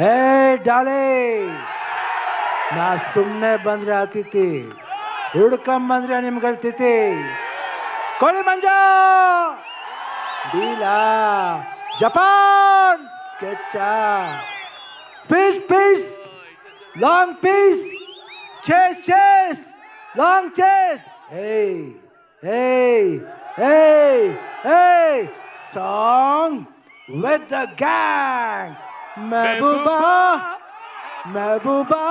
ಏ ಡಾಲೆ, ನಾ ಸುಮ್ಮನೆ ಬಂದ್ರೆ ಅತಿಥಿ, ಹುಡ್ಕೊಂಬಂದ್ರೆ ನಿಮ್ಗಳ ತಿಥಿ. ಕೋಳಿ ಮಂಜ ಡೀಲಾ, ಜಪಾನ್ ಸ್ಕೆಚ, piece piece, long piece, chase chase, long chase. ಏಯ್ ಏಯ್ ಏಯ್ ಏಯ್, song with the gang. Mehbooba, Mehbooba,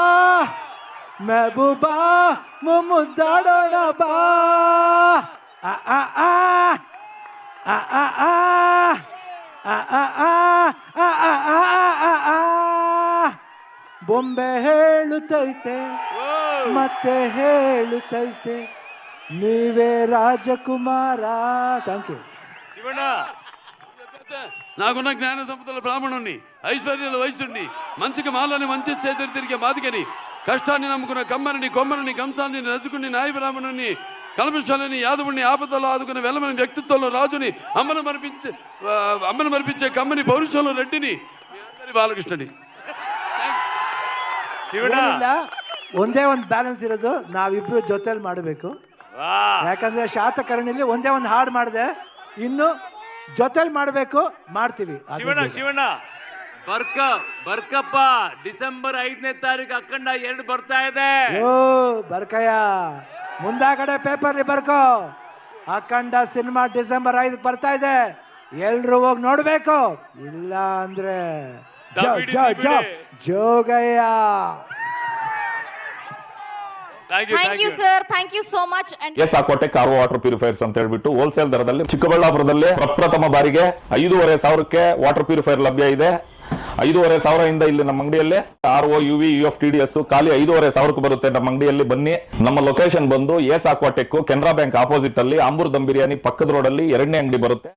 Mehbooba, Mumudadona ba. Ah ah ah, ah ah ah, ah ah ah, ah ah ah ah. ಬೊಂಬೆ ಹೇಳುತ್ತೈತೆ ಮತ್ತೆ ಹೇಳುತ್ತೈತೆ, ನೀವೇ ರಾಜಕುಮಾರ. Thank you. Shivanna, నాకున్న జ్ఞాన సంపదల బ్రాహ్మణుణ్ణి, ఐశ్వర్యాల వయసుని, మంచికి మాలని మంచి చేతులు తిరిగే మాదిగని, కష్టాన్ని నమ్ముకున్న కమ్మని కొమ్మని కంసాన్ని రజుకుని నాయ బ్రాహ్మణుని, కల్మశాలని యాదవుని, ఆపదలో ఆదుకున్న వెల్లమని వ్యక్తిత్వంలో రాజుని, అమ్మను మరిపించే కమ్మని పౌరుషంలో రెడ్డిని, బాలకృష్ణని. ಏನಿಲ್ಲ, ಒಂದೇ ಒಂದು ಬ್ಯಾಲೆನ್ಸ್ ಇರೋದು, ನಾವಿಬ್ರು ಜೊತೆಲಿ ಮಾಡಬೇಕು. ಯಾಕಂದ್ರೆ ಶಾತಕರ್ಣಿಲಿ ಒಂದೇ ಒಂದು ಹಾಡು ಮಾಡಿದೆ, ಇನ್ನು ಜೊತೆಲಿ ಮಾಡಬೇಕು, ಮಾಡ್ತೀವಿ. ಶಿವಣ್ಣ ಬರ್ಕಪ್ಪ, ಡಿಸೆಂಬರ್ 5ನೇ ತಾರೀಕು ಅಖಂಡ 2 ಬರ್ತಾ ಇದೆ. ಓ ಬರ್ಕಯ್ಯ, ಮುಂದಾಗಡೆ ಪೇಪರ್ಲಿ ಬರ್ಕೋ, ಅಖಂಡ ಸಿನಿಮಾ ಡಿಸೆಂಬರ್ 5 ಬರ್ತಾ ಇದೆ, ಎಲ್ರು ಹೋಗಿ ನೋಡ್ಬೇಕು. ಇಲ್ಲ ಅಂದ್ರೆ Jogayya. Thank you sir, thank you so much. ಎಸ್ಆಕ್ವಾಟೆ ಕಾರ್ವೋ ವಾಟರ್ ಪ್ಯೂರಿಫೈರ್ಸ್ ಅಂತ ಹೇಳ್ಬಿಟ್ಟು ಹೋಲ್ಸೇಲ್ ದರದಲ್ಲಿ ಚಿಕ್ಕಬಳ್ಳಾಪುರದಲ್ಲಿ ಪ್ರಪ್ರಥಮ ಬಾರಿಗೆ 5,500ಕ್ಕೆ ವಾಟರ್ ಪ್ಯೂರಿಫೈರ್ ಲಭ್ಯ ಇದೆ. 5,500 ಇಲ್ಲಿ ನಮ್ಮ ಅಂಗಡಿಯಲ್ಲಿ RO UV UF TDS ಖಾಲಿ 5,500ಕ್ಕೆ ಬರುತ್ತೆ ನಮ್ಮ ಅಂಗಡಿಯಲ್ಲಿ. ಬನ್ನಿ. ನಮ್ಮ ಲೊಕೇಶನ್ ಬಂದು ಎಸ್ಆಕ್ವಾಟೆಕ್ ಕೆನರಾ ಬ್ಯಾಂಕ್ ಆಪೋಸಿಟ್ ಅಲ್ಲಿ ಆಂಬೂರ್ ದಮ್ ಬಿರಿಯಾನಿ ಪಕ್ಕದ ರೋಡ್ ಅಲ್ಲಿ 2ನೇ ಅಂಗಡಿ ಬರುತ್ತೆ.